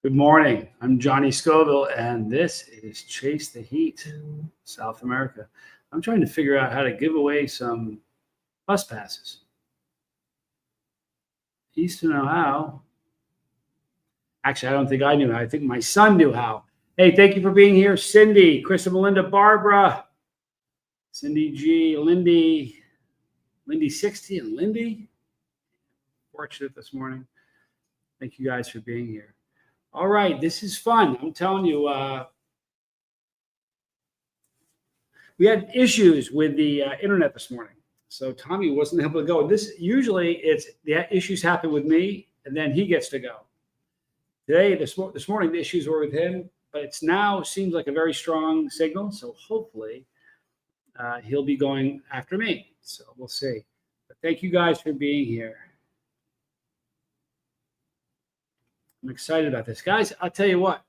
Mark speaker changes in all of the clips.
Speaker 1: Good morning. I'm Johnny Scoville, and this is Chase the Heat, South America. I'm trying to figure out how to give away some bus passes. He used to know how. Actually, I don't think I knew how. I think my son knew how. Hey, thank you for being here. Cindy, Chris and Melinda, Barbara, Cindy G, Lindy 60, and Lindy. Fortunate this morning. Thank you guys for being here. All right, this is fun. I'm telling you, we had issues with the internet this morning, so Tommy wasn't able to go. The issues happen with me, and then he gets to go. Today, this morning, the issues were with him, but it's now seems like a very strong signal. So hopefully, he'll be going after me. So we'll see. But thank you guys for being here. I'm excited about this. Guys, I'll tell you what.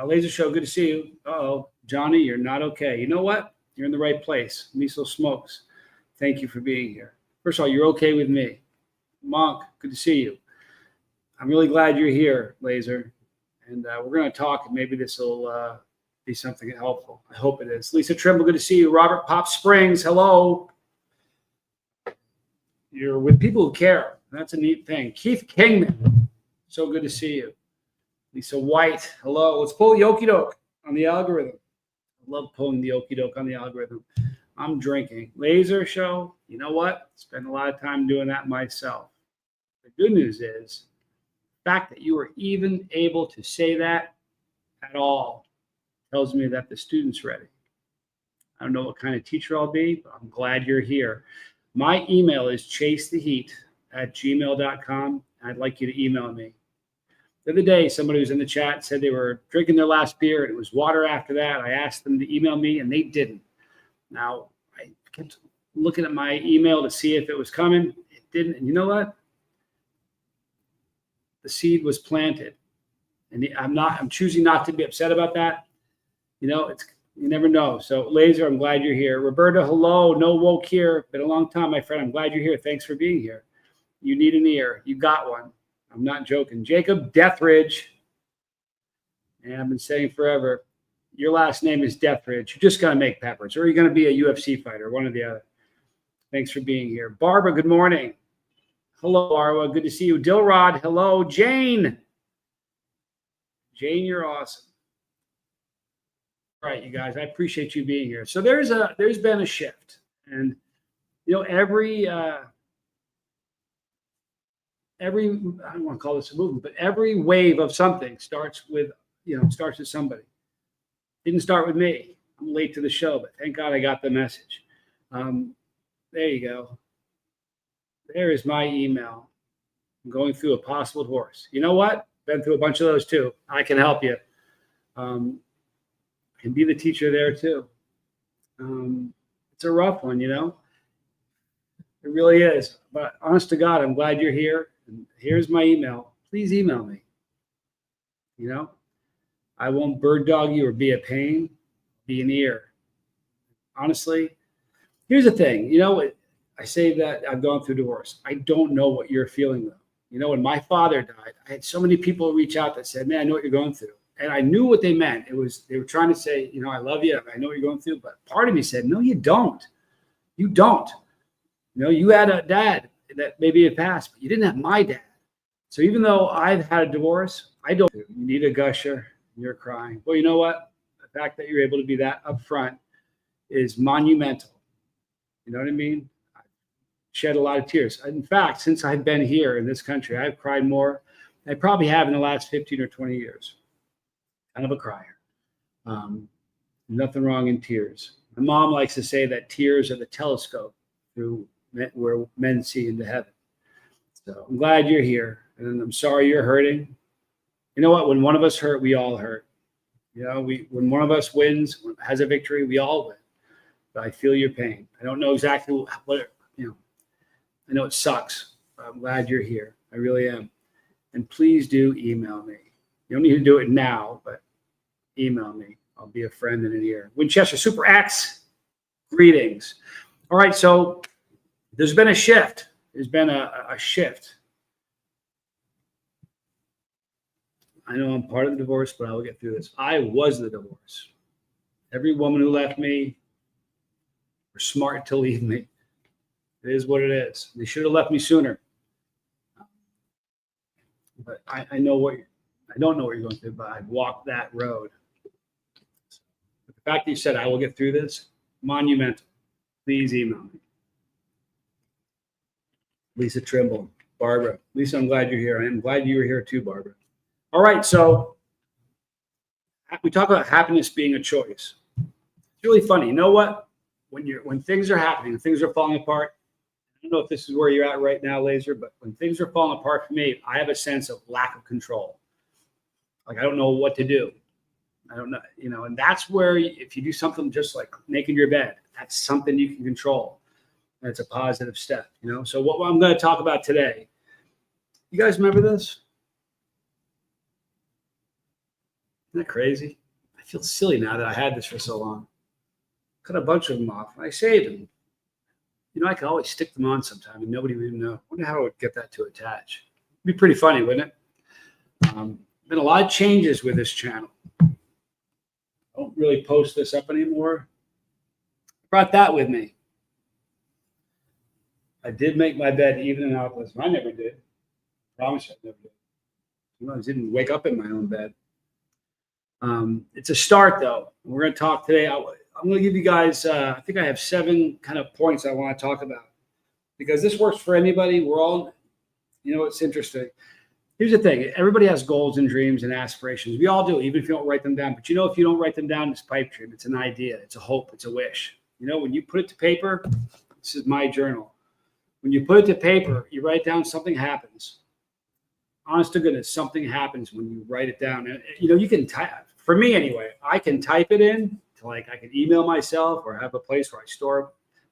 Speaker 1: Laser Show, good to see you. Uh-oh, Johnny, you're not okay. You know what? You're in the right place. Miso Smokes, thank you for being here. First of all, you're okay with me. Monk, good to see you. I'm really glad you're here, Laser. And we're going to talk, and maybe this will be something helpful. I hope it is. Lisa Trimble, good to see you. Robert Pop Springs, hello. You're with people who care. That's a neat thing. Keith Kingman. So good to see you. Lisa White, hello. Let's pull the okie doke on the algorithm. I love pulling the okie doke on the algorithm. I'm drinking. Laser Show, you know what? Spend a lot of time doing that myself. The good news is the fact that you are even able to say that at all tells me that the student's ready. I don't know what kind of teacher I'll be, but I'm glad you're here. My email is chasetheheat@gmail.com. I'd like you to email me. The other day, somebody was in the chat said they were drinking their last beer and it was water after that. I asked them to email me and they didn't. Now, I kept looking at my email to see if it was coming. It didn't. And you know what? The seed was planted. And I'm choosing not to be upset about that. You know, you never know. So, Laser, I'm glad you're here. Roberta, hello. No woke here. Been a long time, my friend. I'm glad you're here. Thanks for being here. You need an ear. You got one. I'm not joking. Jacob Deathridge. And I've been saying forever, your last name is Deathridge. You're just going to make peppers, or you're going to be a UFC fighter, one or the other. Thanks for being here. Barbara, good morning. Hello, Arwa. Good to see you. Dilrod, hello. Jane. Jane, you're awesome. All right, you guys, I appreciate you being here. So there's been a shift. And, you know, every I don't want to call this a movement, but every wave of something starts with somebody. Didn't start with me. I'm late to the show, but thank God I got the message. There you go. There is my email. I'm going through a possible divorce. You know what? Been through a bunch of those too. I can help you. Can be the teacher there too. It's a rough one, you know. It really is. But honest to God, I'm glad you're here. And here's my email. Please email me. You know, I won't bird dog you or be a pain. Be an ear. Honestly, here's the thing. You know, I say that I've gone through divorce. I don't know what you're feeling though. You know, when my father died, I had so many people reach out that said, "Man, I know what you're going through," and I knew what they meant. They were trying to say, you know, I love you. I know what you're going through, but part of me said, "No, you don't. You don't. You know, you had a dad that maybe had passed, but you didn't have my dad." So even though I've had a divorce, I don't. You need a gusher. You're crying. Well, you know what? The fact that you're able to be that upfront is monumental. You know what I mean? I shed a lot of tears. In fact, since I've been here in this country, I've cried more than I probably have in the last 15 or 20 years. Kind of a crier. Nothing wrong in tears. My mom likes to say that tears are the telescope through where men see into heaven. So I'm glad you're here, and I'm sorry you're hurting. You know what? When one of us hurt, we all hurt. You know, when one of us wins, has a victory, we all win. But I feel your pain. I don't know exactly what you know. I know it sucks, but I'm glad you're here. I really am. And please do email me. You don't need to do it now, but email me. I'll be a friend and an ear. Winchester Super X, greetings. All right, so there's been a shift. There's been a shift. I know I'm part of the divorce, but I will get through this. I was the divorce. Every woman who left me were smart to leave me. It is what it is. They should have left me sooner. But I know what I don't know what you're going through, but I've walked that road. But the fact that you said I will get through this, monumental. Please email me. Lisa Trimble, Barbara. Lisa, I'm glad you're here. I'm glad you were here too, Barbara. All right, so we talk about happiness being a choice. It's really funny. You know what? When things are happening, things are falling apart. I don't know if this is where you're at right now, Laser, but when things are falling apart for me, I have a sense of lack of control. Like I don't know what to do. I don't know, and that's where if you do something just like making your bed, that's something you can control. And it's a positive step, So what I'm going to talk about today, you guys remember this? Isn't that crazy? I feel silly now that I had this for so long. Cut a bunch of them off. I saved them. I could always stick them on sometime and nobody would even know. I wonder how I would get that to attach. It'd be pretty funny, wouldn't it? Been a lot of changes with this channel. I don't really post this up anymore. Brought that with me. I did make my bed even in optimism. I never did. I promise I never did. I didn't wake up in my own bed. It's a start, though. We're going to talk today. I'm going to give you guys, I think I have 7 kind of points I want to talk about because this works for anybody. We're all, it's interesting. Here's the thing. Everybody has goals and dreams and aspirations. We all do, even if you don't write them down. But if you don't write them down, it's a pipe dream. It's an idea. It's a hope. It's a wish. When you put it to paper, this is my journal. When you put it to paper, you write down, something happens. Honest to goodness, something happens when you write it down. And, you can type. For me, anyway, I can type it in. I can email myself or have a place where I store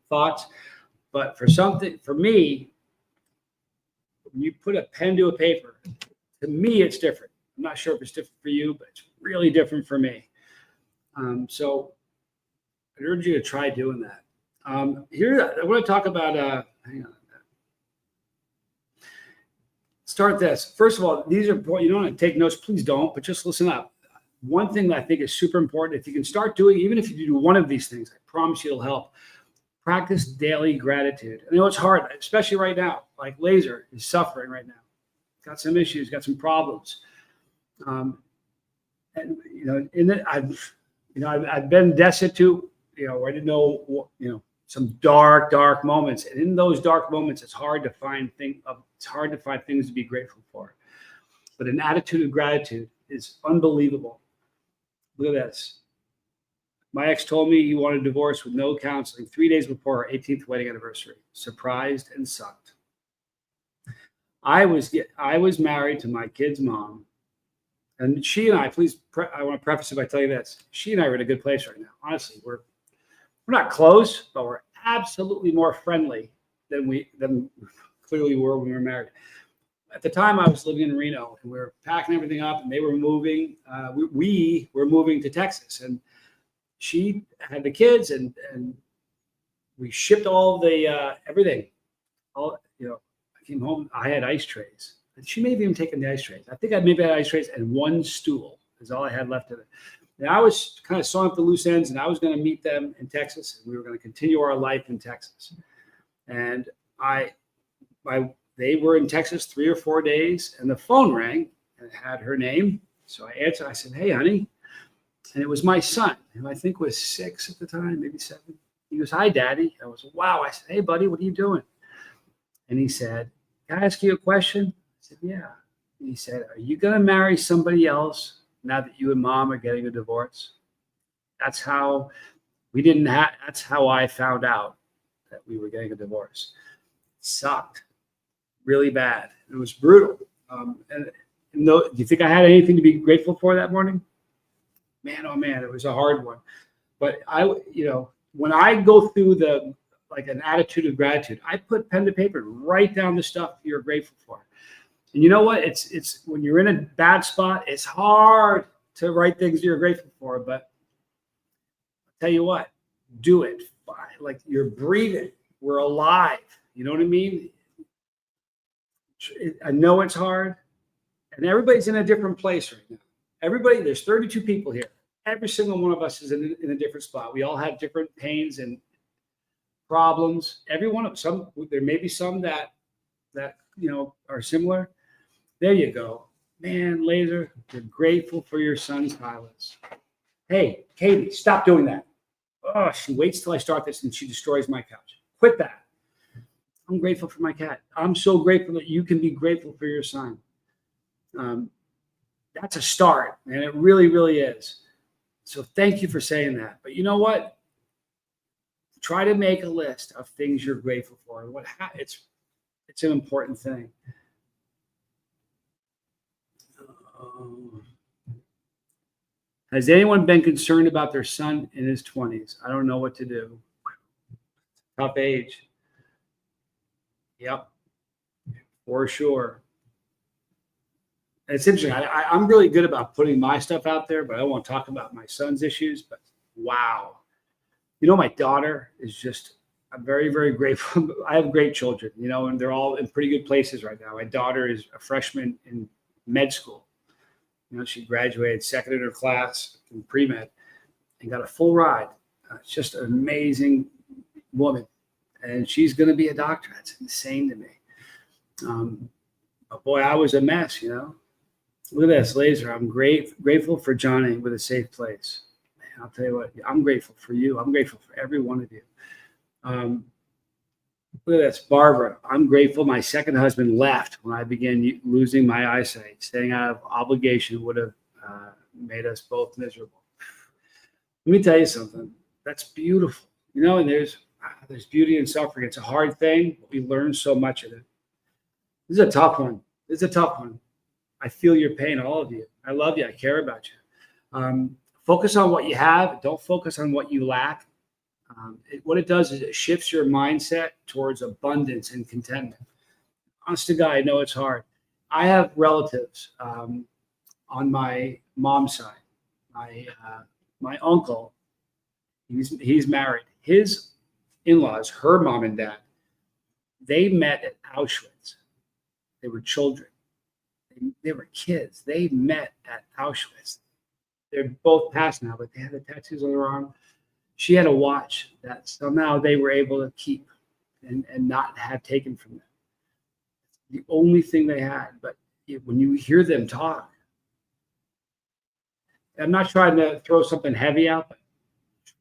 Speaker 1: thoughts. But for me, when you put a pen to a paper, to me, it's different. I'm not sure if it's different for you, but it's really different for me. So I urge you to try doing that. Here, I want to talk about, hang on. Start this. First of all, these are, you don't want to take notes, please don't, but just listen up. One thing that I think is super important, if you can start doing, even if you do one of these things, I promise you it'll help. Practice daily gratitude. I know it's hard, especially right now. Like Laser is suffering right now. Got some issues, got some problems. And I've been destitute, where I didn't know, some dark moments. And in those dark moments, it's hard to find things to be grateful for. But an attitude of gratitude is unbelievable. Look at this. My ex told me he wanted a divorce with no counseling 3 days before our 18th wedding anniversary. Surprised and sucked. I was married to my kid's mom, and she and I. I want to preface it by telling you this: she and I are in a good place right now. Honestly, we're not close, but we're absolutely more friendly than clearly were when we were married. At the time, I was living in Reno, and we were packing everything up, and they were moving. We were moving to Texas, and she had the kids, and we shipped all the everything. I came home. I had ice trays. She may have even taken the ice trays. I think I maybe had ice trays and one stool is all I had left of it. And I was kind of sewing up the loose ends, and I was going to meet them in Texas, and we were going to continue our life in Texas. And they were in Texas 3 or 4 days, and the phone rang, and it had her name. So I answered. I said, "Hey, honey," and it was my son, who I think was 6 at the time, maybe 7. He goes, "Hi, Daddy." I was, "Wow." I said, "Hey, buddy, what are you doing?" And he said, "Can I ask you a question?" I said, "Yeah." And he said, "Are you going to marry somebody else now that you and Mom are getting a divorce?" That's how that's how I found out that we were getting a divorce. It sucked really bad. It was brutal. And do you think I had anything to be grateful for that morning? Man, oh man, it was a hard one. But when I go through an attitude of gratitude, I put pen to paper, write down the stuff you're grateful for. And you know what? It's when you're in a bad spot, it's hard to write things you're grateful for. But I'll tell you what, do it. Like you're breathing. We're alive. You know what I mean? I know it's hard. And everybody's in a different place right now. There's 32 people here. Every single one of us is in a different spot. We all have different pains and problems. Every one of some, there may be some that are similar. There you go. Man, Laser, you're grateful for your son's highlights. Hey, Katie, stop doing that. Oh, she waits till I start this and she destroys my couch. Quit that. I'm grateful for my cat. I'm so grateful that you can be grateful for your son. That's a start, and it really, really is. So thank you for saying that. But you know what? Try to make a list of things you're grateful for. It's an important thing. Has anyone been concerned about their son in his 20s? I don't know what to do. Tough age. Yep, for sure. It's interesting. I'm really good about putting my stuff out there, but I won't talk about my son's issues. But wow. My daughter is just, I'm very, very grateful. I have great children, and they're all in pretty good places right now. My daughter is a freshman in med school. She graduated second in her class in pre-med and got a full ride. It's just an amazing woman. And she's going to be a doctor. That's insane to me. But boy, I was a mess, Look at this, Laser. I'm grateful for Johnny with a safe place. Man, I'll tell you what, I'm grateful for you. I'm grateful for every one of you. Look at this, Barbara. I'm grateful my second husband left when I began losing my eyesight. Staying out of obligation would have made us both miserable. Let me tell you something. That's beautiful. And there's beauty in suffering. It's a hard thing, but we learn so much of it. This is a tough one. I feel your pain, all of you. I love you. I care about you. Focus on what you have. Don't focus on what you lack. What it does is it shifts your mindset towards abundance and contentment. Honest to God, I know it's hard. I have relatives on my mom's side. My uncle, he's married. His in-laws, her mom and dad, they met at Auschwitz. They were children. They were kids. They met at Auschwitz. They're both passed now, but they had the tattoos on their arm. She had a watch that somehow they were able to keep and not have taken from them. The only thing they had. But when you hear them talk, I'm not trying to throw something heavy out, but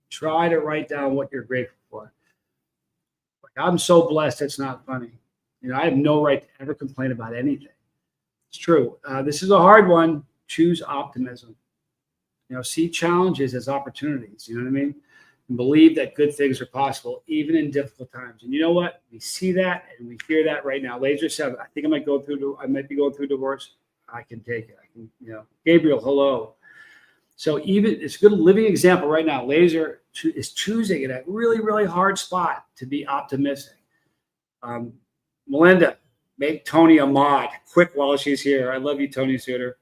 Speaker 1: try to write down what you're grateful for. I'm so blessed it's not funny. I have no right to ever complain about anything. It's true. This is a hard one. Choose optimism. See challenges as opportunities. You know what I mean? And believe that good things are possible, even in difficult times. And you know what? We see that and we hear that right now. Laser said, I think I might be going through divorce. I can take it. Gabriel, hello. So it's a good living example right now. Laser is choosing in a really, really hard spot to be optimistic. Melinda, make Tony a mod quick while she's here. I love you, Tony Suter.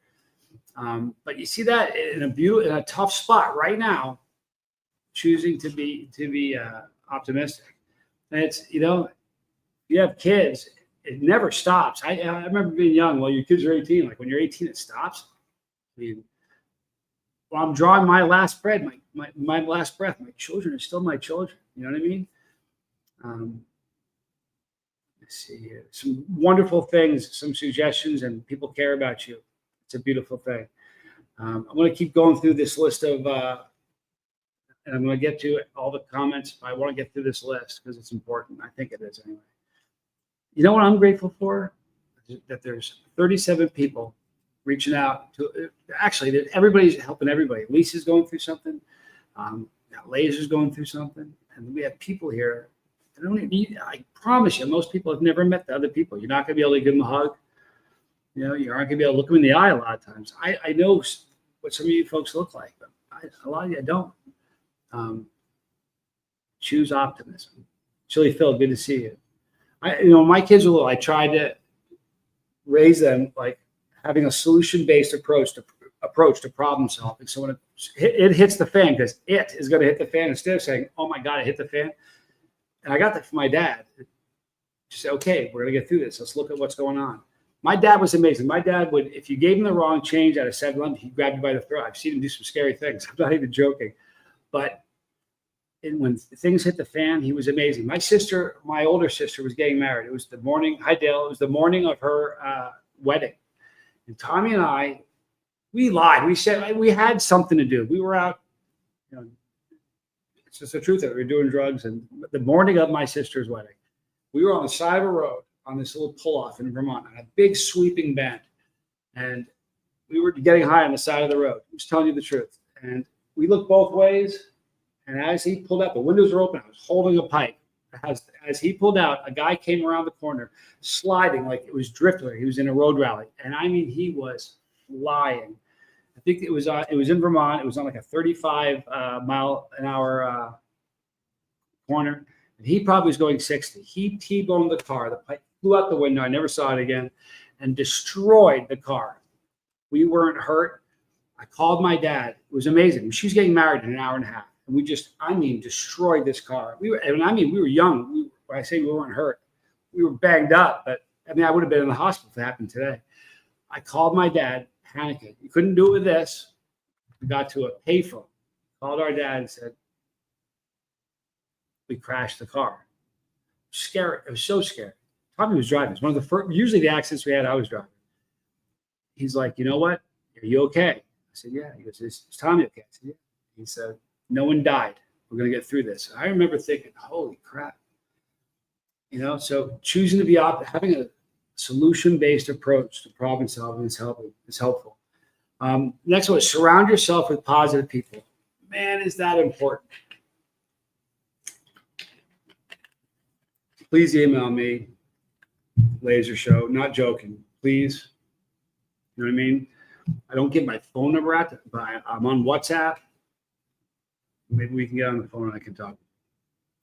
Speaker 1: But you see that in a tough spot right now, choosing to be optimistic. And it's, you have kids, it never stops. I remember being young. Well, your kids are 18. Like when you're 18, it stops. While I'm drawing my last breath, my last breath, my children are still my children. You know what I mean? Let's see here. Some wonderful things, some suggestions, and people care about you. It's a beautiful thing. I'm going to keep going through this list of, and I'm going to get to all the comments. I want to get through this list because it's important. I think it is anyway. You know what I'm grateful for? That there's 37 people reaching out to. Actually, that everybody's helping everybody. Lisa's going through something. Laser's going through something, and we have people here. I promise you, most people have never met the other people. You're not going to be able to give them a hug. You aren't going to be able to look them in the eye a lot of times. I know what some of you folks look like, but a lot of you don't. Choose optimism. Chili Phil, good to see you. My kids are little. I tried to raise them like having a solution-based approach to problem solving. So when it hits the fan, because it is going to hit the fan, instead of saying, "Oh my God, it hit the fan," and I got that from my dad. Just say, "Okay, we're going to get through this. Let's look at what's going on." My dad was amazing. My dad would, if you gave him the wrong change at a 7-Eleven, he'd grab you by the throat. I've seen him do some scary things. I'm not even joking. But when things hit the fan, he was amazing. My older sister was getting married. It was the morning, hi Dale, it was the morning of her wedding. And Tommy and I, we lied. We said we had something to do. We were out, it's just the truth that we were doing drugs. And the morning of my sister's wedding, we were on the side of a road on this little pull-off in Vermont on a big sweeping bend. And we were getting high on the side of the road. I was telling you the truth. And we looked both ways. And as he pulled out, the windows were open. I was holding a pipe. As he pulled out, a guy came around the corner, sliding like it was drifting. He was in a road rally. And I mean, he was flying. I think it was in Vermont. It was on like a 35 mile an hour corner. And he probably was going 60. He T-boned the car. The pipe flew out the window. I never saw it again, and destroyed the car. We weren't hurt. I called my dad. It was amazing. She was getting married in an hour and a half. And we just, destroyed this car. We were young. When I say we weren't hurt, we were banged up. But I would have been in the hospital if it happened today. I called my dad, panicking. We couldn't do it with this. We got to a payphone. Called our dad and said, we crashed the car. Scary. It was so scary. Tommy was driving. It's one of the first, usually the accidents we had, I was driving. He's like, you know what? Are you okay? I said, yeah. He goes, is Tommy okay? I said, yeah. He said, no one died. We're going to get through this. I remember thinking, holy crap. So choosing to be having a solution-based approach to problem solving is helpful. Next one is surround yourself with positive people. Man, is that important. Please email me, Laser Show. Not joking. Please. You know what I mean? I don't give my phone number out, but I'm on WhatsApp. Maybe we can get on the phone and I can talk.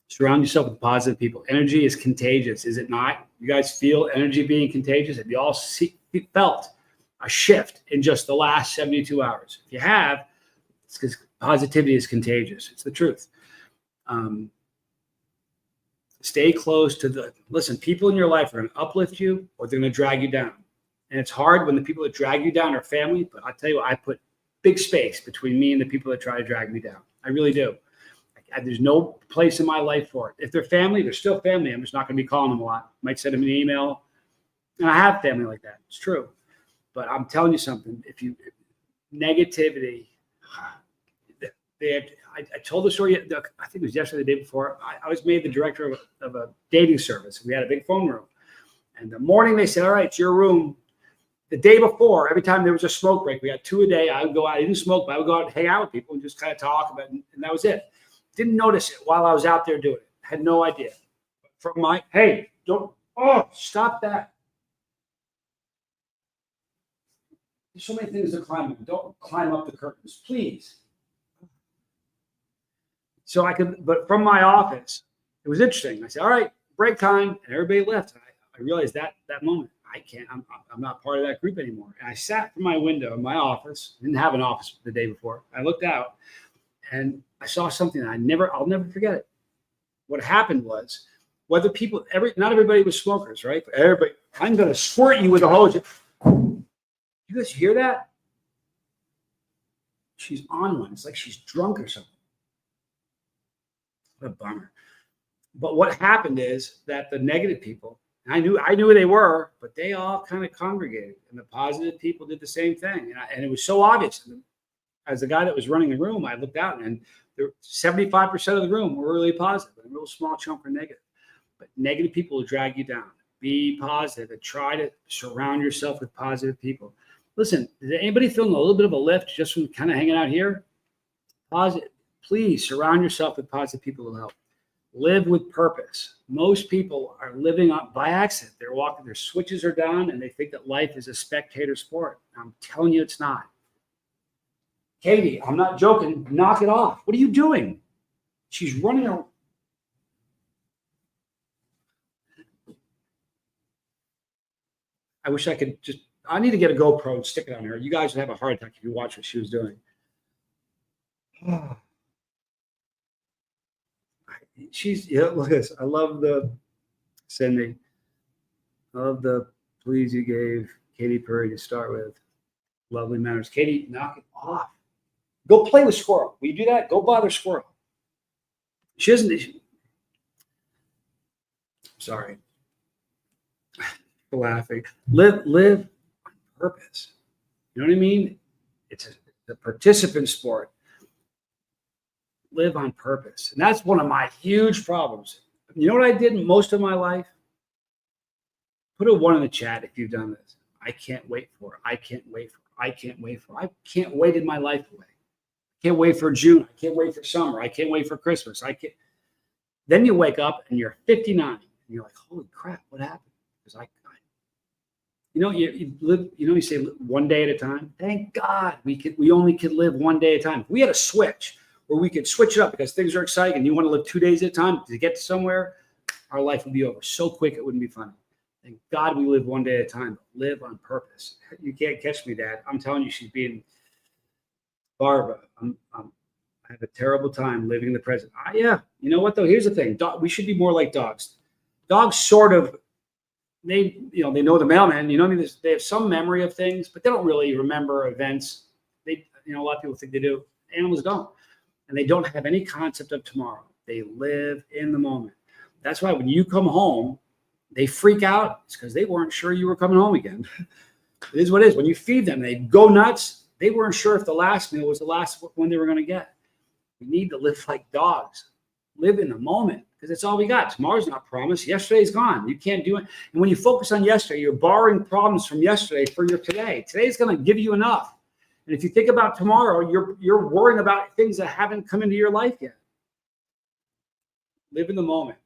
Speaker 1: Surround yourself with positive people. Energy is contagious, is it not? You guys feel energy being contagious? Have you all felt a shift in just the last 72 hours? If you have, it's because positivity is contagious. It's the truth. Stay close to listen, people in your life are going to uplift you or they're going to drag you down. And it's hard when the people that drag you down are family, but I'll tell you what, I put big space between me and the people that try to drag me down. I really do. There's no place in my life for it. If they're family, they're still family. I'm just not going to be calling them a lot. Might send them an email. And I have family like that. It's true. But I'm telling you something. Negativity, I told the story, I think it was yesterday, the day before. I was made the director of a dating service. We had a big phone room. And the morning they said, all right, it's your room. The day before, every time there was a smoke break, we had 2 a day. I would go out. I didn't smoke, but I would go out and hang out with people and just kind of talk about it. And that was it. Didn't notice it while I was out there doing it. Had no idea. Hey, stop that. There's so many things to climb up. Don't climb up the curtains, please. So but from my office, it was interesting. I said, all right, break time. And everybody left. I realized that moment. I'm not part of that group anymore. And I sat from my window in my office. Didn't have an office the day before. I looked out and I saw something that I'll never forget it. What happened was, not everybody was smokers, right? But everybody, I'm going to squirt you with a hose. You guys hear that? She's on one. It's like she's drunk or something. What a bummer. But what happened is that the negative people, I knew who they were, but they all kind of congregated, and the positive people did the same thing. And it was so obvious. As the guy that was running the room, I looked out, and 75% of the room were really positive, and a real small chunk were negative. But negative people will drag you down. Be positive and try to surround yourself with positive people. Listen, is anybody feeling a little bit of a lift just from kind of hanging out here? Positive. Please surround yourself with positive people who help. Live with purpose. Most people are living by accident. They're walking, their switches are down, and they think that life is a spectator sport. I'm telling you, it's not. Katie, I'm not joking. Knock it off. What are you doing? She's running around. I wish I could I need to get a GoPro and stick it on her. You guys would have a heart attack if you watch what she was doing. Look at this. I love Cindy. I love the Please, you gave Katy Perry to start with. Lovely manners. Katy, knock it off. Go play with Squirrel. Will you do that? Go bother Squirrel. She doesn't. Sorry. Laughing. Live on purpose. You know what I mean? It's a participant sport. Live on purpose. And that's one of my huge problems. You know what I did most of my life? Put a 1 in the chat if you've done this. I can't wait for it. I can't wait for it. I can't wait for it. I can't wait in my life away. I can't wait for June. I can't wait for summer. I can't wait for Christmas. I can't. Then you wake up and you're 59 and you're like, holy crap, what happened? Because you live, you say one day at a time. Thank God we only could live one day at a time. If we had a switch where we could switch it up because things are exciting and you want to live 2 days at a time to get to somewhere, our life would be over so quick it wouldn't be funny. Thank God we live one day at a time. Live on purpose. You can't catch me, Dad. I'm telling you, she's being Barbara. I have a terrible time living in the present. Yeah. You know what though? Here's the thing. We should be more like dogs. Dogs sort of, they know the mailman. They have some memory of things, but they don't really remember events. A lot of people think they do. Animals don't, and they don't have any concept of tomorrow. They live in the moment. That's why when you come home, they freak out. It's because they weren't sure you were coming home again. It is what it is. When you feed them, they go nuts. They weren't sure if the last meal was the last one they were going to get. We need to live like dogs. Live in the moment because it's all we got. Tomorrow's not promised. Yesterday's gone. You can't do it. And when you focus on yesterday, you're borrowing problems from yesterday for your today. Today's going to give you enough. And if you think about tomorrow, you're worrying about things that haven't come into your life yet. Live in the moment.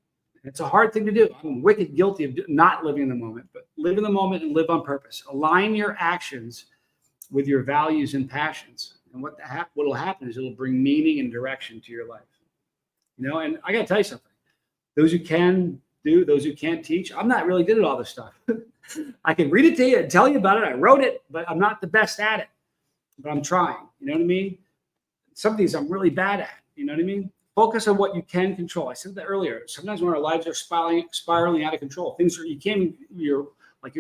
Speaker 1: It's a hard thing to do. I'm wicked guilty of not living in the moment, but live in the moment and live on purpose. Align your actions with your values and passions. And what will happen is it'll bring meaning and direction to your life. And I got to tell you something. Those who can do, those who can't teach, I'm not really good at all this stuff. I can read it to you and tell you about it. I wrote it, but I'm not the best at it. But I'm trying. You know what I mean? Some of these I'm really bad at. You know what I mean? Focus on what you can control. I said that earlier. Sometimes when our lives are spiraling out of control, you're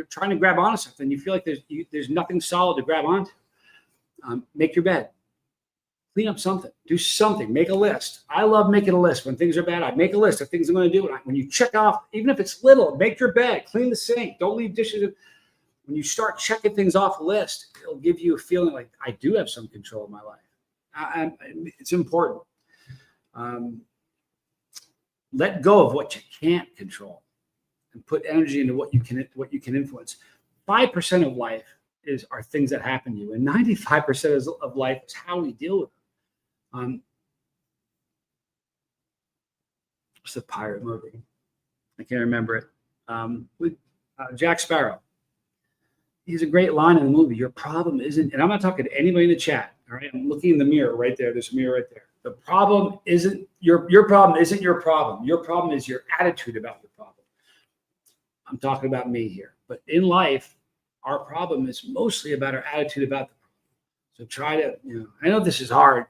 Speaker 1: trying to grab onto something. You feel like there's nothing solid to grab onto. Make your bed. Clean up something. Do something. Make a list. I love making a list. When things are bad, I make a list of things I'm going to do. When you check off, even if it's little, make your bed. Clean the sink. Don't leave dishes. When you start checking things off a list, it'll give you a feeling like I do have some control of my life. It's important. Let go of what you can't control and put energy into what you can influence. 5% of life are things that happen to you, and 95% of life is how we deal with them. What's the pirate movie? I can't remember it. With Jack Sparrow. He's a great line in the movie. Your problem isn't, and I'm not talking to anybody in the chat. All right, I'm looking in the mirror right there. There's a mirror right there. The problem isn't your problem. Isn't your problem. Your problem is your attitude about the problem. I'm talking about me here, but in life, our problem is mostly about our attitude about the problem. So try to, I know this is hard.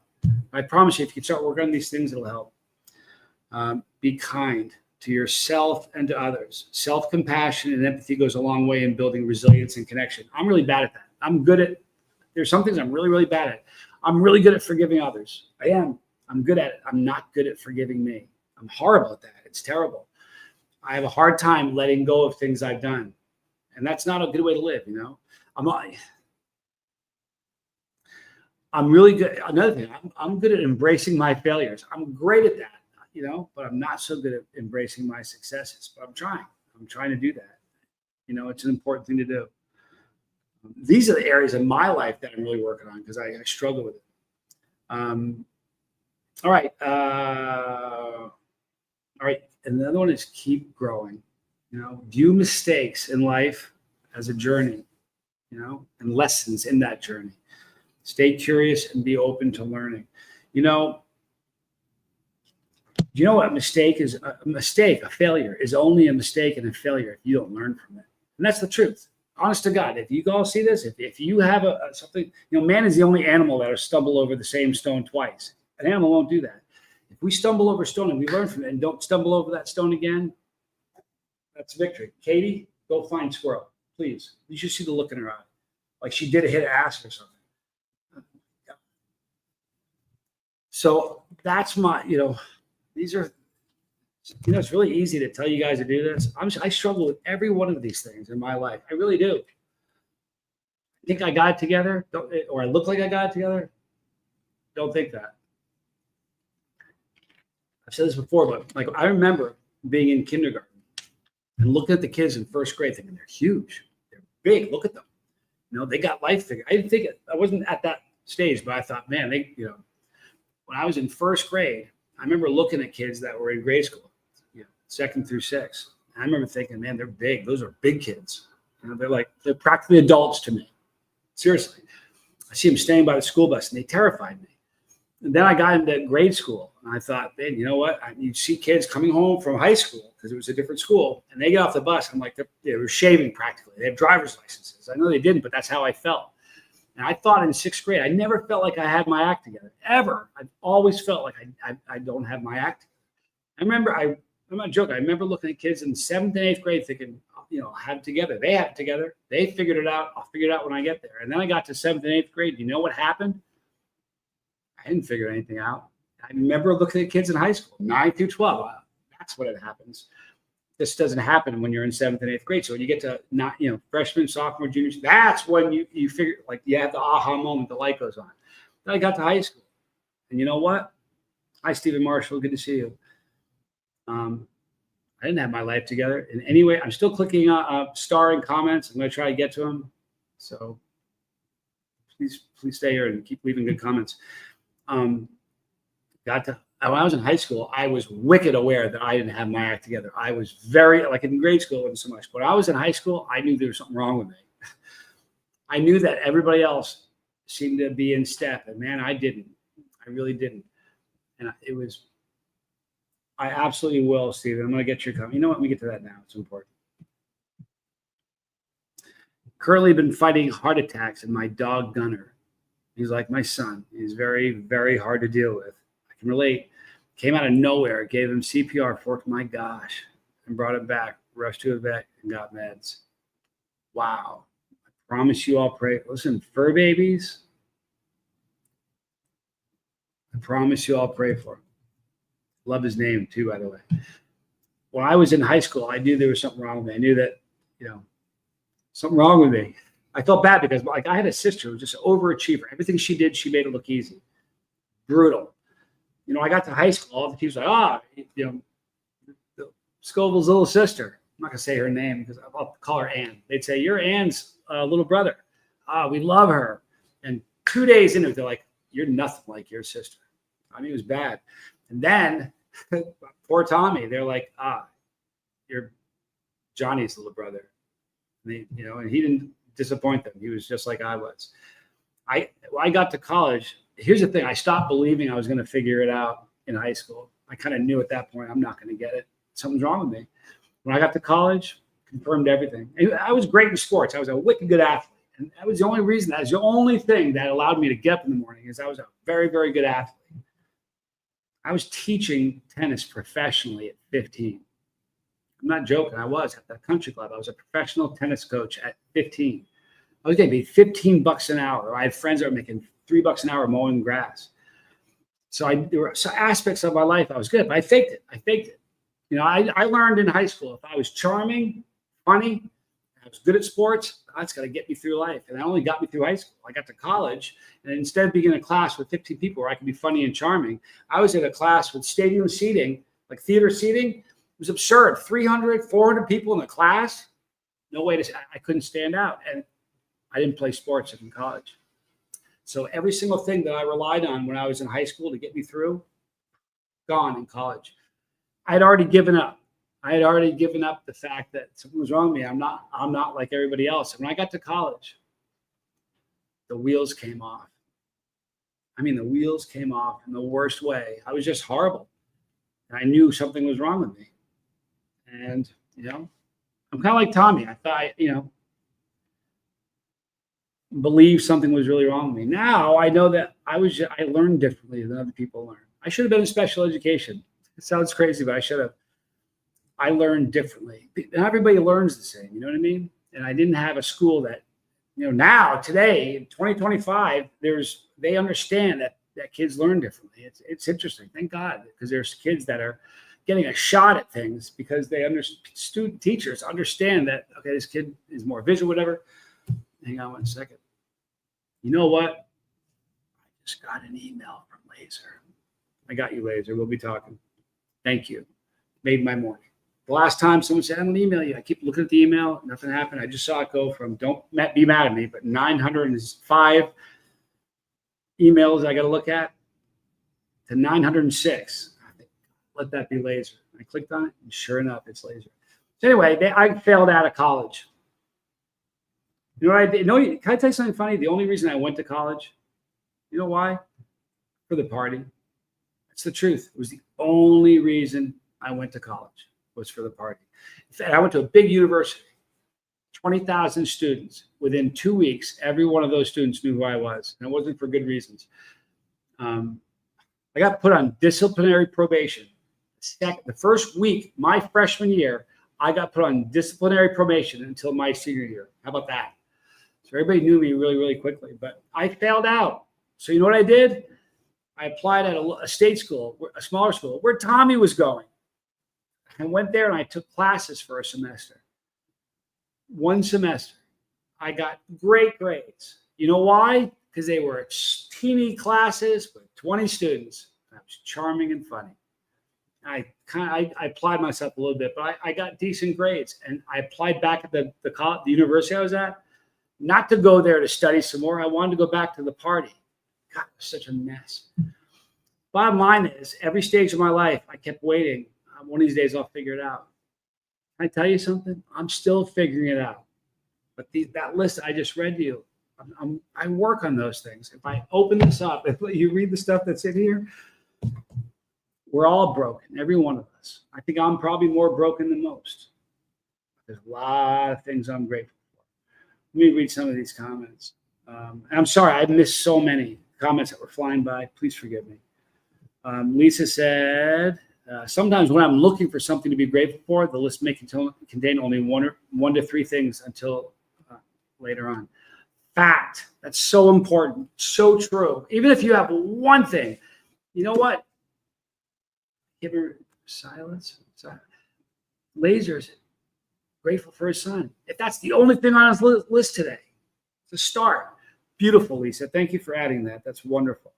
Speaker 1: I promise you, if you start working on these things, it'll help. Be kind to yourself and to others. Self-compassion and empathy goes a long way in building resilience and connection. I'm really bad at that. There's some things I'm really, really bad at. I'm really good at forgiving others. I am. I'm good at it. I'm not good at forgiving me. I'm horrible at that. It's terrible. I have a hard time letting go of things I've done. And that's not a good way to live, I'm really good. Another thing, I'm good at embracing my failures. I'm great at that, but I'm not so good at embracing my successes. But I'm trying to do that. It's an important thing to do. These are the areas of my life that I'm really working on because I struggle with it. All right. And the other one is keep growing. View mistakes in life as a journey, and lessons in that journey. Stay curious and be open to learning. You know what a mistake is? A failure is only a mistake and a failure if you don't learn from it. And that's the truth. Honest to God, if you all see this, if you have something, man is the only animal that will stumble over the same stone twice. An animal won't do that. If we stumble over a stone and we learn from it and don't stumble over that stone again, that's victory. Katie, go find Squirrel. Please. please. You should see the look in her eye. Like she did a hit of acid or something. So that's my, these are, it's really easy to tell you guys to do this. I struggle with every one of these things in my life. I really do. I think I got it together, or I look like I got it together. Don't think that. I've said this before, but like I remember being in kindergarten and looking at the kids in first grade thinking they're huge. They're big. Look at them. They got life figure. I didn't think it. I wasn't at that stage, but I thought, man, when I was in first grade, I remember looking at kids that were in grade school, 2nd through 6th. I remember thinking, man, they're big. Those are big kids. They're practically adults to me. Seriously. I see them standing by the school bus and they terrified me. And then I got into grade school and I thought, man, you know what? You see kids coming home from high school because it was a different school and they get off the bus. I'm like, they were shaving practically. They have driver's licenses. I know they didn't, but that's how I felt. And I thought in 6th grade, I never felt like I had my act together, ever. I've always felt like I don't have my act together. I remember, I'm not joking, I remember looking at kids in 7th and 8th grade thinking, have it together. They have it together. They figured it out. I'll figure it out when I get there. And then I got to 7th and 8th grade. You know what happened? I didn't figure anything out. I remember looking at kids in high school, 9 through 12. That's what it happens. This doesn't happen when you're in 7th and 8th grade. So when you get to freshman, sophomore, junior, that's when you figure, like, you have the aha moment, the light goes on. Then I got to high school. And you know what? Hi, Stephen Marshall. Good to see you. I didn't have my life together in any way. I'm still clicking star in comments. I'm going to try to get to them. So please stay here and keep leaving good comments. When I was in high school, I was wicked aware that I didn't have my act together. I was very, like in grade school, it wasn't so much. But when I was in high school, I knew there was something wrong with me. I knew that everybody else seemed to be in step. And man, I didn't. I really didn't. And I absolutely will, Stephen. I'm going to get your comment. You know what? Let me get to that now. It's important. Currently been fighting heart attacks and my dog Gunner. He's like my son. He's very, very hard to deal with. I can relate. Came out of nowhere, gave him CPR for, my gosh, and brought him back, rushed to a vet and got meds. Wow. I promise you I'll pray. Listen, fur babies, I promise you I'll pray for him. Love his name too, by the way. When I was in high school, I knew there was something wrong with me. I knew that, something wrong with me. I felt bad because I had a sister who was just an overachiever. Everything she did, she made it look easy. Brutal. I got to high school, all the people like, Scoville's little sister. I'm not going to say her name because I'll call her Ann. They'd say, you're Ann's little brother. We love her. And 2 days into it, they're like, you're nothing like your sister. I mean, it was bad. And then poor Tommy, they're like, you're Johnny's little brother. And and he didn't disappoint them. He was just like I was. I got to college. Here's the thing. I stopped believing I was going to figure it out in high school. I kind of knew at that point, I'm not going to get it. Something's wrong with me. When I got to college, confirmed everything. And I was great in sports. I was a wicked good athlete. And that was the only reason. That was the only thing that allowed me to get up in the morning is I was a very, very good athlete. I was teaching tennis professionally at 15. I'm not joking. I was at the country club. I was a professional tennis coach at 15. I was getting paid $15 an hour. I had friends that were making $3 an hour mowing grass. So there were aspects of my life I was good, but I faked it. I learned in high school if I was charming, funny, I was good at sports, that's going to get me through life. And that only got me through high school. I got to college, and instead of being in a class with 15 people where I could be funny and charming, I was in a class with stadium seating, like theater seating. It was absurd. 300, 400 people in the class. No way I couldn't stand out. And I didn't play sports in college. So every single thing that I relied on when I was in high school to get me through, gone in college. I had already given up. I had already given up the fact that something was wrong with me. I'm not like everybody else. And when I got to college, the wheels came off. I mean, the wheels came off in the worst way. I was just horrible. And I knew something was wrong with me. And, I'm kind of like Tommy. I thought, believe something was really wrong with me. Now I know that I learned differently than other people learn. I should have been in special education. It sounds crazy, but I should have. I learned differently. Not everybody learns the same. You know what I mean? And I didn't have a school that, now today in 2025, they understand that kids learn differently. It's interesting. Thank God, because there's kids that are getting a shot at things because teachers understand that, okay, this kid is more visual, whatever. Hang on one second. You know what? I just got an email from Laser. I got you, Laser. We'll be talking. Thank you. Made my morning. The last time someone said, I'm going to email you, I keep looking at the email. Nothing happened. I just saw it go from, don't be mad at me, but 905 emails I got to look at to 906. I think, let that be Laser. I clicked on it, and sure enough, it's Laser. So anyway, I failed out of college. You know what I did? Can I tell you something funny? The only reason I went to college, you know why? For the party. That's the truth. It was the only reason I went to college, was for the party. In fact, I went to a big university, 20,000 students. Within 2 weeks, every one of those students knew who I was, and it wasn't for good reasons. I got put on disciplinary probation. The first week, my freshman year, I got put on disciplinary probation until my senior year. How about that? So everybody knew me really, really quickly, but I failed out. So you know what I did? I applied at a state school, a smaller school, where Tommy was going. I went there and I took classes for a semester. One semester. I got great grades. You know why? Because they were teeny classes with 20 students. I was charming and funny. I applied myself a little bit, but I got decent grades. And I applied back at the university I was at, not to go there to study some more. I wanted to go back to the party. God, it was such a mess. Bottom line is, every stage of my life, I kept waiting. One of these days, I'll figure it out. Can I tell you something? I'm still figuring it out. But that list I just read to you, I work on those things. If I open this up, if you read the stuff that's in here, we're all broken, every one of us. I think I'm probably more broken than most. There's a lot of things I'm grateful for. Let me read some of these comments. And I'm sorry, I missed so many comments that were flying by. Please forgive me. Lisa said, sometimes when I'm looking for something to be grateful for, the list may contain only one to three things until later on. Fact. That's so important. So true. Even if you have one thing, you know what? Give her silence. Laser's grateful for his son. If that's the only thing on his list today, it's a start. Beautiful, Lisa. Thank you for adding that. That's wonderful.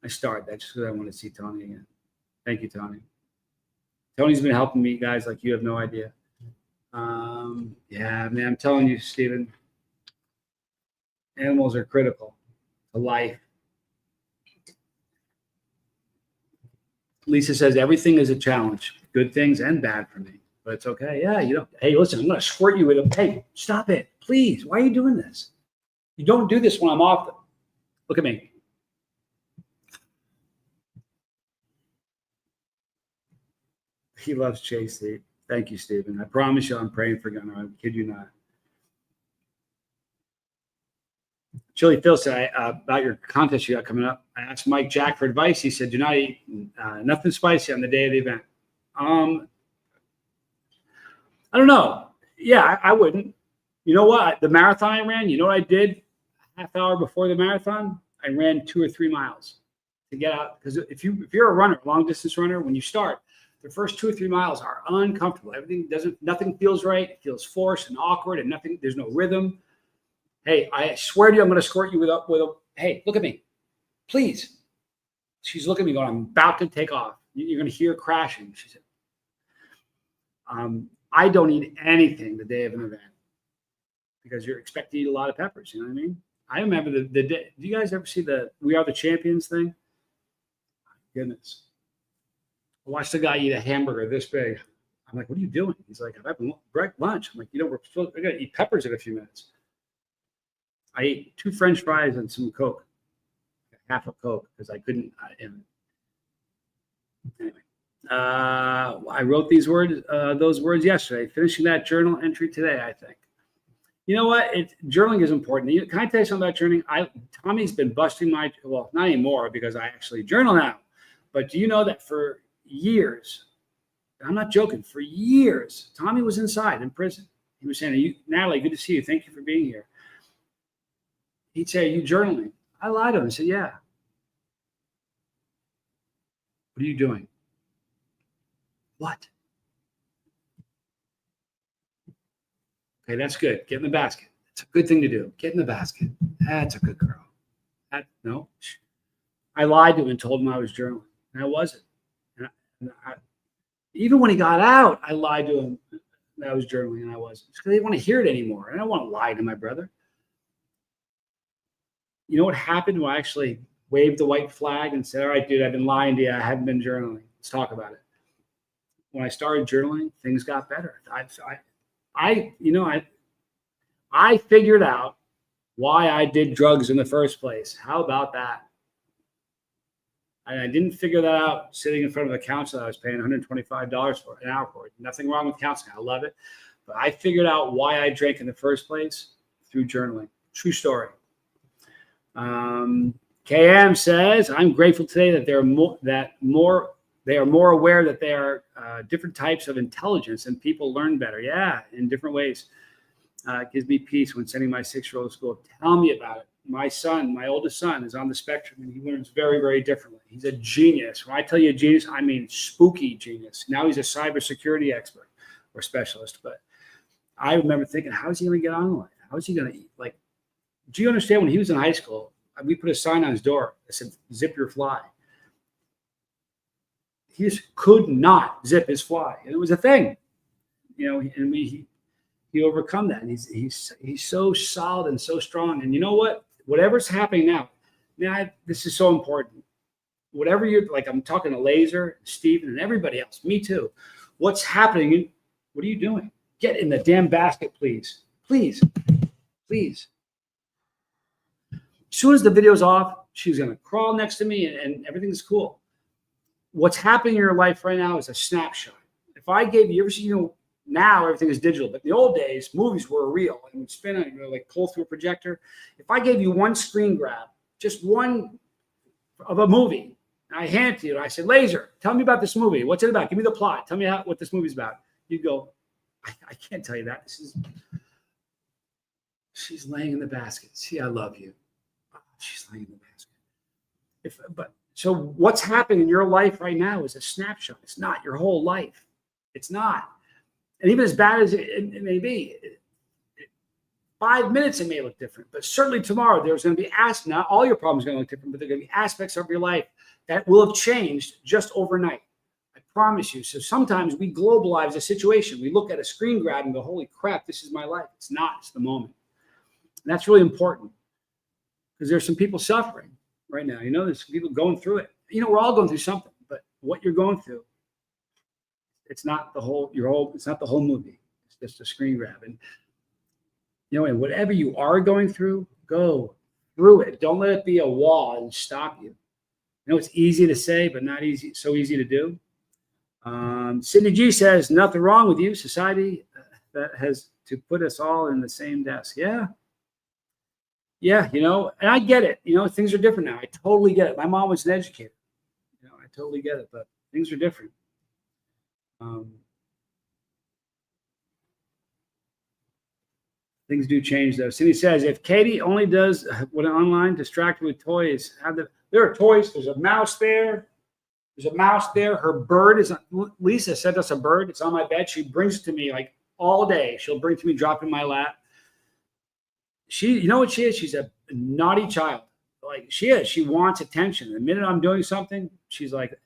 Speaker 1: I started that just because I want to see Tony again. Thank you, Tony. Tony's been helping me, guys, like you have no idea. Yeah, man, I'm telling you, Stephen, animals are critical to life. Lisa says, everything is a challenge, good things and bad for me, but it's okay. Yeah, hey, listen, I'm going to squirt you with a, hey, stop it, please. Why are you doing this? You don't do this when I'm off. Look at me. He loves Chase, Steve. Thank you, Stephen. I promise you I'm praying for Gunnar. I kid you not. Chili Phil said, about your contest you got coming up, I asked Mike Jack for advice. He said, do not eat nothing spicy on the day of the event. I don't know. Yeah, I wouldn't. You know what? The marathon I ran, you know what I did a half hour before the marathon? I ran 2 or 3 miles to get out. Because if you're a runner, a long distance runner, when you start, the first 2 or 3 miles are uncomfortable. Nothing feels right. It feels forced and awkward and there's no rhythm. Hey, I swear to you, I'm going to escort you with a, hey, look at me. Please. She's looking at me going, I'm about to take off. You're going to hear crashing. She said, I don't eat anything the day of an event because you're expected to eat a lot of peppers. You know what I mean? I remember the day. Do you guys ever see the We Are the Champions thing? My goodness. I watched a guy eat a hamburger this big. I'm like, what are you doing? He's like, I'm having lunch. I'm like, we're going to eat peppers in a few minutes. I ate 2 French fries and some Coke, half a Coke, because I couldn't. Anyway, I wrote those words yesterday. Finishing that journal entry today, I think. You know what? Journaling is important. Can I tell you something about journaling? Tommy's been busting not anymore because I actually journal now. But do you know that for years, I'm not joking, for years, Tommy was inside in prison. He was saying, Natalie, good to see you. Thank you for being here. He'd say, are you journaling? I lied to him. I said, yeah. What are you doing? What? Okay, that's good. Get in the basket. It's a good thing to do. Get in the basket. That's a good girl. No. I lied to him and told him I was journaling, and I wasn't. Even when he got out, I lied to him that I was journaling, and I wasn't. It's because they didn't want to hear it anymore. I don't want to lie to my brother. You know what happened when I actually waved the white flag and said, all right, dude, I've been lying to you. I haven't been journaling. Let's talk about it. When I started journaling, things got better. I figured out why I did drugs in the first place. How about that? And I didn't figure that out sitting in front of a counselor I was paying $125 for an hour for. Nothing wrong with counseling. I love it. But I figured out why I drank in the first place through journaling. True story. KM says, I'm grateful today that they are more aware that there are different types of intelligence and people learn better. Yeah, in different ways. It gives me peace when sending my 6-year-old to school. Tell me about it. My son, my oldest son, is on the spectrum, and he learns very, very differently. He's a genius. When I tell you a genius, I mean spooky genius. Now he's a cybersecurity expert or specialist. But I remember thinking, how is he going to get on in life? How is he going to eat? Like, do you understand when he was in high school, we put a sign on his door that said, zip your fly. He just could not zip his fly. And it was a thing, and he overcome that. And he's so solid and so strong. And you know what? Whatever's happening now, this is so important. Whatever you're like, I'm talking to Laser, Steven, and everybody else, me too. What's happening? What are you doing? Get in the damn basket, please. Please. Please. As soon as the video's off, she's going to crawl next to me and everything's cool. What's happening in your life right now is a snapshot. If I gave you, now everything is digital, but in the old days, movies were real and would spin on, like pull through a projector. If I gave you one screen grab, just one of a movie, and I hand it to you, and I said, Laser, tell me about this movie. What's it about? Give me the plot. Tell me what this movie's about. You'd go, I can't tell you that. She's laying in the basket. See, I love you. Oh, she's laying in the basket. So what's happening in your life right now is a snapshot. It's not your whole life. It's not. And even as bad as it may be, 5 minutes it may look different, but certainly tomorrow there's going to be not all your problems are going to look different, but there are going to be aspects of your life that will have changed just overnight. I promise you. So sometimes we globalize a situation. We look at a screen grab and go, holy crap, this is my life. It's not. It's the moment. And that's really important because there's some people suffering right now. There's some people going through it. We're all going through something, but what you're going through, it's not the whole movie. It's just a screen grab. And and whatever you are going through, go through it. Don't let it be a wall and stop you. It's easy to say, but not easy. So easy to do. Cindy G says, nothing wrong with you. Society that has to put us all in the same desk. Yeah. Yeah. And I get it. Things are different now. I totally get it. My mom was an educator. I totally get it, but things are different. Things do change, though. Cindy says, if Katie only does what online, distracted with toys, there are toys. There's a mouse there. There's a mouse there. Her bird is, Lisa sent us a bird. It's on my bed. She brings it to me like all day. She'll bring it to me, drop in my lap. You know what she is? She's a naughty child. Like she is. She wants attention. The minute I'm doing something, she's like,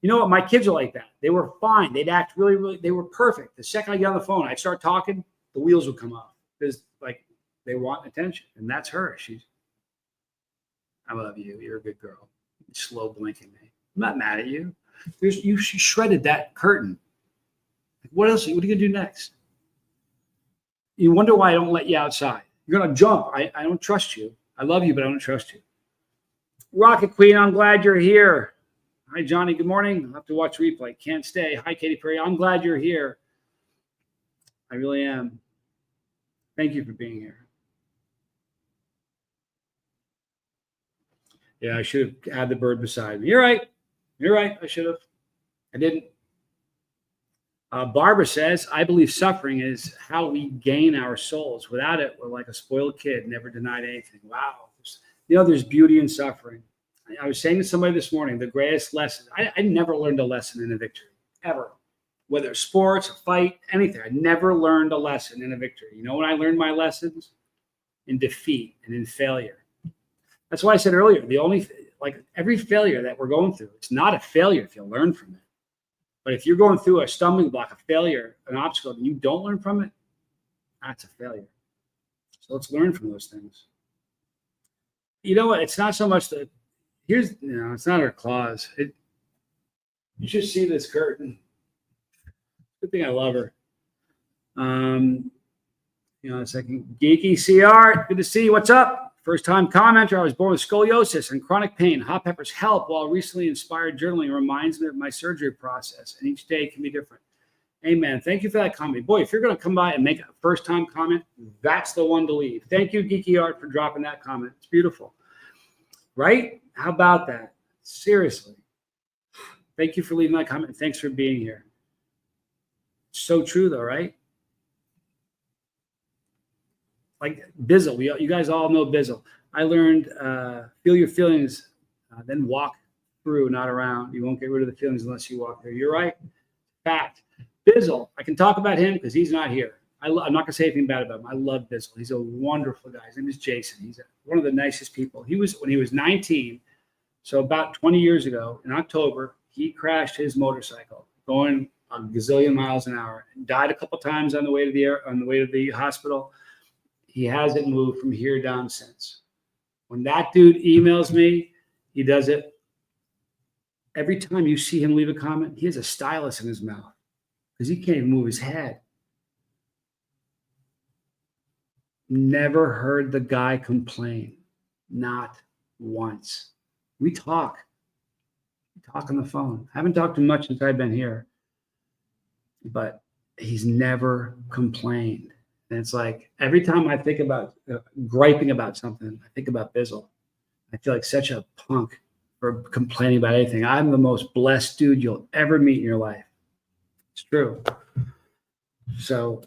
Speaker 1: you know what? My kids are like that. They were fine. They'd act really, really, they were perfect. The second I get on the phone, I'd start talking, the wheels would come off because like they want attention. And that's her. I love you. You're a good girl. Slow blinking me. I'm not mad at you. She shredded that curtain. What else? What are you going to do next? You wonder why I don't let you outside. You're going to jump. I don't trust you. I love you, but I don't trust you. Rocket Queen, I'm glad you're here. Hi, Johnny. Good morning. I'll have to watch replay. Can't stay. Hi, Katy Perry. I'm glad you're here. I really am. Thank you for being here. Yeah, I should have had the bird beside me. You're right. You're right. I should have. I didn't. Barbara says, I believe suffering is how we gain our souls. Without it, we're like a spoiled kid, never denied anything. Wow. There's beauty in suffering. I was saying to somebody this morning, the greatest lesson, I never learned a lesson in a victory, ever. Whether it's sports, a fight, anything. I never learned a lesson in a victory. You know when I learned my lessons? In defeat and in failure. That's why I said earlier, every failure that we're going through, it's not a failure if you learn from it. But if you're going through a stumbling block, a failure, an obstacle, and you don't learn from it, that's a failure. So let's learn from those things. You know what? It's not so much that it's not her claws. You should see this curtain. Good thing I love her. A second. Geeky CR, good to see you. What's up? First time commenter. I was born with scoliosis and chronic pain. Hot peppers help, while recently inspired journaling reminds me of my surgery process, and each day can be different. Amen. Thank you for that comment. Boy, if you're going to come by and make a first time comment, that's the one to leave. Thank you, Geeky Art, for dropping that comment. It's beautiful. Right? How about that? Seriously. Thank you for leaving that comment. Thanks for being here. So true, though, right? Like Bizzle, you guys all know Bizzle. I learned feel your feelings, then walk through, not around. You won't get rid of the feelings unless you walk through. You're right. Fact. Bizzle, I can talk about him because he's not here. I'm not going to say anything bad about him. I love Bizzle. He's a wonderful guy. His name is Jason. He's one of the nicest people. When he was 19, so about 20 years ago, in October, he crashed his motorcycle going a gazillion miles an hour. Died a couple times on the way to the hospital. He hasn't moved from here down since. When that dude emails me, he does it. Every time you see him leave a comment, he has a stylus in his mouth because he can't even move his head. Never heard the guy complain. Not once. We talk. We talk on the phone. I haven't talked to him much since I've been here, but he's never complained. And it's like every time I think about griping about something, I think about Bizzle. I feel like such a punk for complaining about anything. I'm the most blessed dude you'll ever meet in your life. It's true. So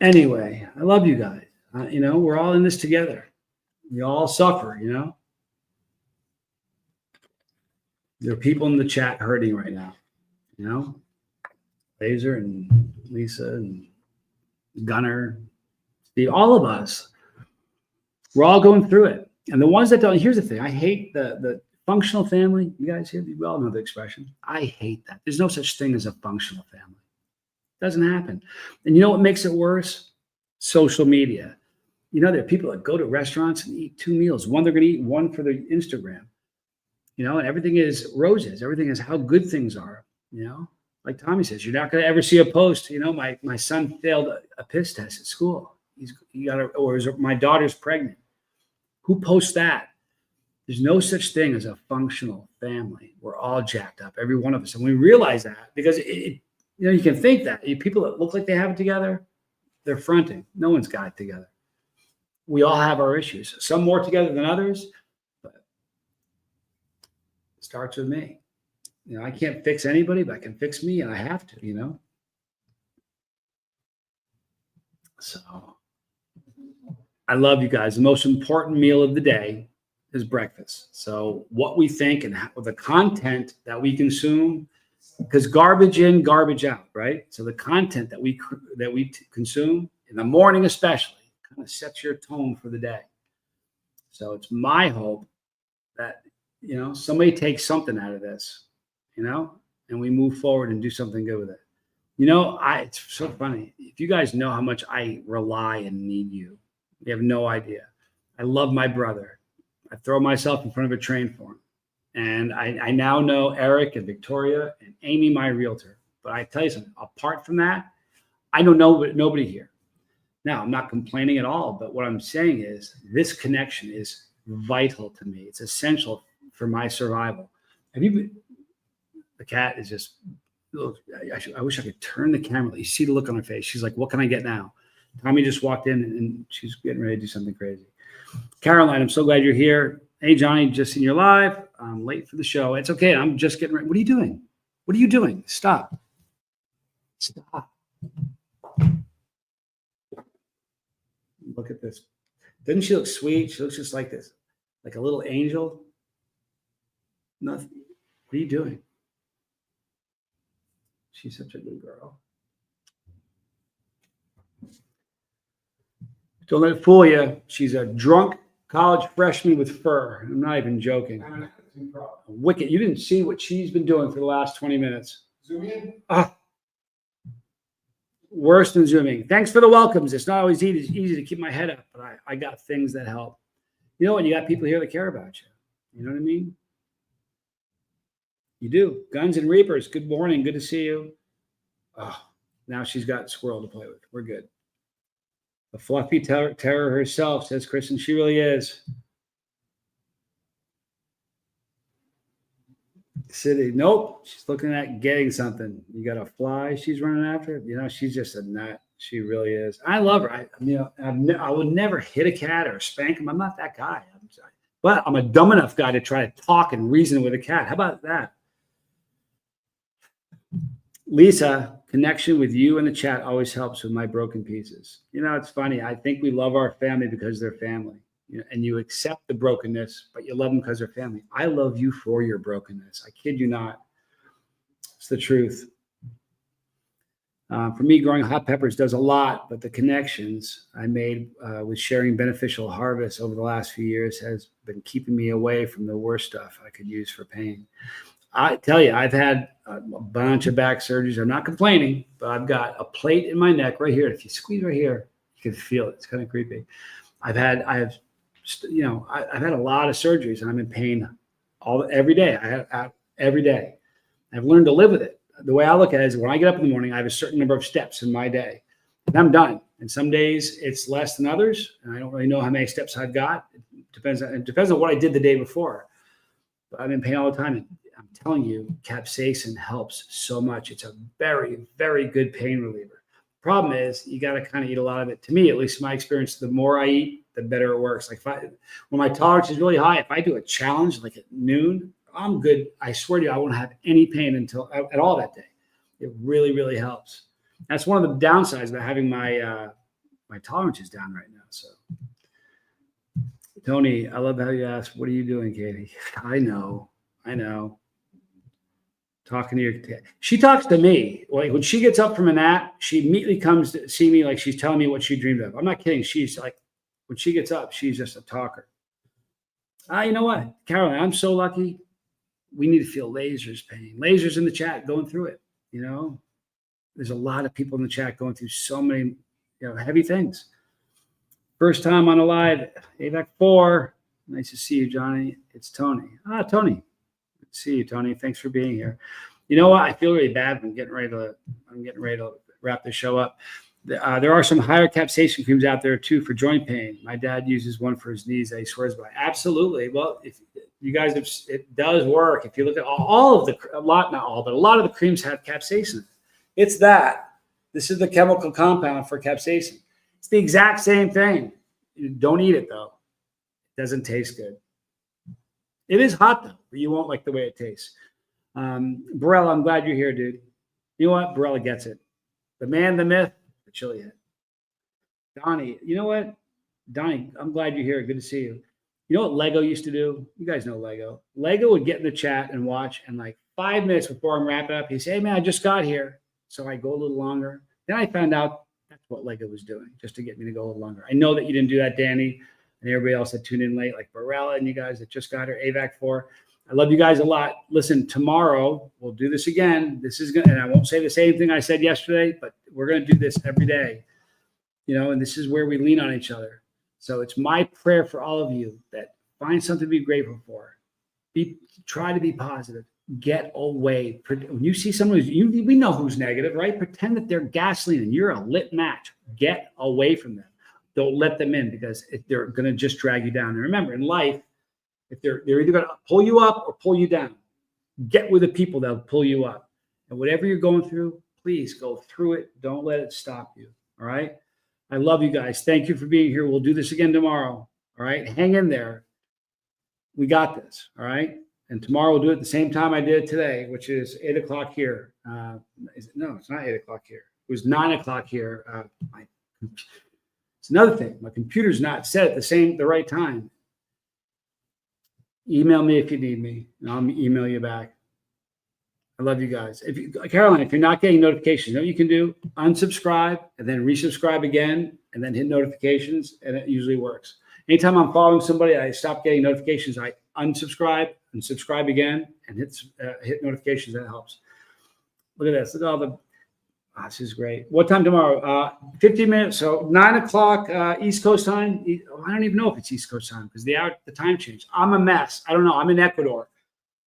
Speaker 1: anyway, I love you guys. We're all in this together. We all suffer, There are people in the chat hurting right now, Laser and Lisa and Gunner, Steve, all of us, we're all going through it. And the ones that don't, here's the thing. I hate the functional family. You guys here, you all know the expression. I hate that. There's no such thing as a functional family. It doesn't happen. And you know what makes it worse? Social media. There are people that go to restaurants and eat 2 meals. One they're going to eat, one for their Instagram. And everything is roses. Everything is how good things are, Like Tommy says, you're not going to ever see a post. My son failed a piss test at school. My daughter's pregnant. Who posts that? There's no such thing as a functional family. We're all jacked up, every one of us. And we realize that because you can think that people that look like they have it together, they're fronting. No one's got it together. We all have our issues. Some more together than others, but it starts with me. I can't fix anybody, but I can fix me, and I have to, So I love you guys. The most important meal of the day is breakfast. So what we think and the content that we consume, because garbage in, garbage out, right? So the content that we consume in the morning especially kind of sets your tone for the day. So it's my hope that, somebody takes something out of this, and we move forward and do something good with it. It's so funny. If you guys know how much I rely and need you, you have no idea. I love my brother. I throw myself in front of a train for him. And I now know Eric and Victoria and Amy, my realtor. But I tell you something, apart from that, I don't know nobody here. Now, I'm not complaining at all, but what I'm saying is this connection is vital to me. It's essential for my survival. The cat is just, I wish I could turn the camera. You see the look on her face. She's like, what can I get now? Tommy just walked in and she's getting ready to do something crazy. Caroline, I'm so glad you're here. Hey, Johnny, just seen your live. I'm late for the show. It's okay. I'm just getting ready. What are you doing? What are you doing? Stop. Stop. Look at this. Doesn't she look sweet? She looks just like this, like a little angel. Nothing. What are you doing? She's such a good girl. Don't let it fool you. She's a drunk college freshman with fur. I'm not even joking. Wicked. You didn't see what she's been doing for the last 20 minutes.
Speaker 2: Zoom in.
Speaker 1: Worse than zooming. Thanks for the welcomes. It's not always easy to keep my head up, but I got things that help. You know what? You got people here that care about you. You know what I mean? You do. Guns and Reapers. Good morning. Good to see you. Oh, now she's got squirrel to play with. We're good. The fluffy terror herself, says Kristen. She really is. City. Nope. She's looking at getting something. You got a fly she's running after. You know, she's just a nut. She really is. I love her. I would never hit a cat or spank him. I'm not that guy. But I'm a dumb enough guy to try to talk and reason with a cat. How about that? Lisa, connection with you in the chat always helps with my broken pieces. You know, it's funny. I think we love our family because they're family. You know, and you accept the brokenness, but you love them because they're family. I love you for your brokenness. I kid you not. It's the truth. For me, growing hot peppers does a lot, but the connections I made with sharing beneficial harvests over the last few years has been keeping me away from the worst stuff I could use for pain. I tell you, I've had a bunch of back surgeries. I'm not complaining, but I've got a plate in my neck right here. If you squeeze right here, you can feel it. It's kind of creepy. I've had a lot of surgeries, and I'm in pain every day. Every day. I've learned to live with it. The way I look at it is when I get up in the morning, I have a certain number of steps in my day, and I'm done. And some days it's less than others, and I don't really know how many steps I've got. It depends on what I did the day before. But I'm in pain all the time. And I'm telling you, capsaicin helps so much. It's a very, very good pain reliever. Problem is, you got to kind of eat a lot of it. To me, at least in my experience, the more I eat, the better it works. Like when my tolerance is really high, if I do a challenge like at noon, I'm good. I swear to you, I won't have any pain at all that day. It really, really helps. That's one of the downsides about having my tolerances down right now. So, Tony, I love how you asked, "What are you doing, Katie?" I know. Talking to your cat. She talks to me. Like when she gets up from a nap, she immediately comes to see me like she's telling me what she dreamed of. I'm not kidding. She's like, when she gets up, she's just a talker. You know what, Caroline, I'm so lucky. We need to feel Laser's pain. Laser's in the chat going through it. You know, there's a lot of people in the chat going through so many, heavy things. First time on a live, AVAC 4. Nice to see you, Johnny. It's Tony. Tony. Good to see you, Tony. Thanks for being here. You know what? I feel really bad. I'm getting ready to wrap this show up. There are some higher capsaicin creams out there too for joint pain. My dad uses one for his knees that he swears by. Absolutely. Well, if you guys have, it does work. If you look at a lot of the creams have capsaicin. It's that. This is the chemical compound for capsaicin. It's the exact same thing. You don't eat it though. It doesn't taste good. It is hot though, but you won't like the way it tastes. Barella, I'm glad you're here, dude. You know what? Barella gets it. The man, the myth, the chili head. Donnie, you know what? Donnie, I'm glad you're here. Good to see you. You know what Lego used to do? You guys know Lego. Lego would get in the chat and watch, and like 5 minutes before I'm wrapping up, he'd say, "Hey man, I just got here." So I go a little longer. Then I found out that's what Lego was doing, just to get me to go a little longer. I know that you didn't do that, Danny, and everybody else that tuned in late, like Barella and you guys that just got here, AVAC 4. I love you guys a lot. Listen, tomorrow we'll do this again. This is going to, and I won't say the same thing I said yesterday, but we're going to do this every day, and this is where we lean on each other. So it's my prayer for all of you that find something to be grateful for. Try to be positive. Get away. When you see someone we know who's negative, right? Pretend that they're gasoline and you're a lit match. Get away from them. Don't let them in because they're going to just drag you down. And remember, in life, if they're either going to pull you up or pull you down, get with the people that'll pull you up. And whatever you're going through, please go through it. Don't let it stop you. All right. I love you guys. Thank you for being here. We'll do this again tomorrow. All right. Hang in there. We got this. All right. And tomorrow we'll do it the same time I did today, which is 8 o'clock here. No, it's not 8 o'clock here. It was 9 o'clock here. It's another thing. My computer's not set at the right time. Email me if you need me, and I'll email you back. I love you guys. Caroline, if you're not getting notifications, you know what you can do? Unsubscribe and then resubscribe again and then hit notifications, and it usually works. Anytime I'm following somebody, I stop getting notifications. I unsubscribe and subscribe again and hit notifications. That helps. Look at this. Look at all the. This is great. What time tomorrow? 15 minutes. So 9 o'clock East Coast time. I don't even know if it's East Coast time because the time change. I'm a mess. I don't know. I'm in Ecuador.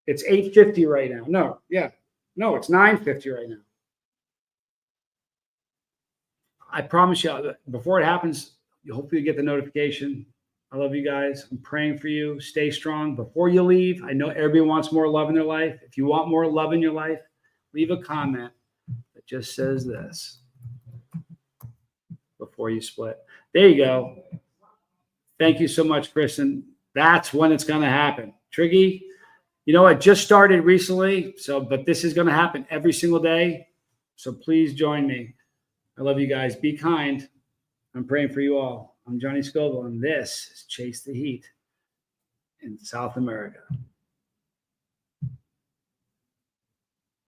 Speaker 1: It's 8:50 right now. No, it's 9:50 right now. I promise you, before it happens, hopefully you get the notification. I love you guys. I'm praying for you. Stay strong. Before you leave, I know everybody wants more love in their life. If you want more love in your life, leave a comment that just says this before you split. There you go. Thank you so much, Kristen. That's when it's going to happen. Triggy, you know, it just started recently, but this is going to happen every single day. So please join me. I love you guys. Be kind. I'm praying for you all. I'm Johnny Scoville, and this is Chase the Heat in South America.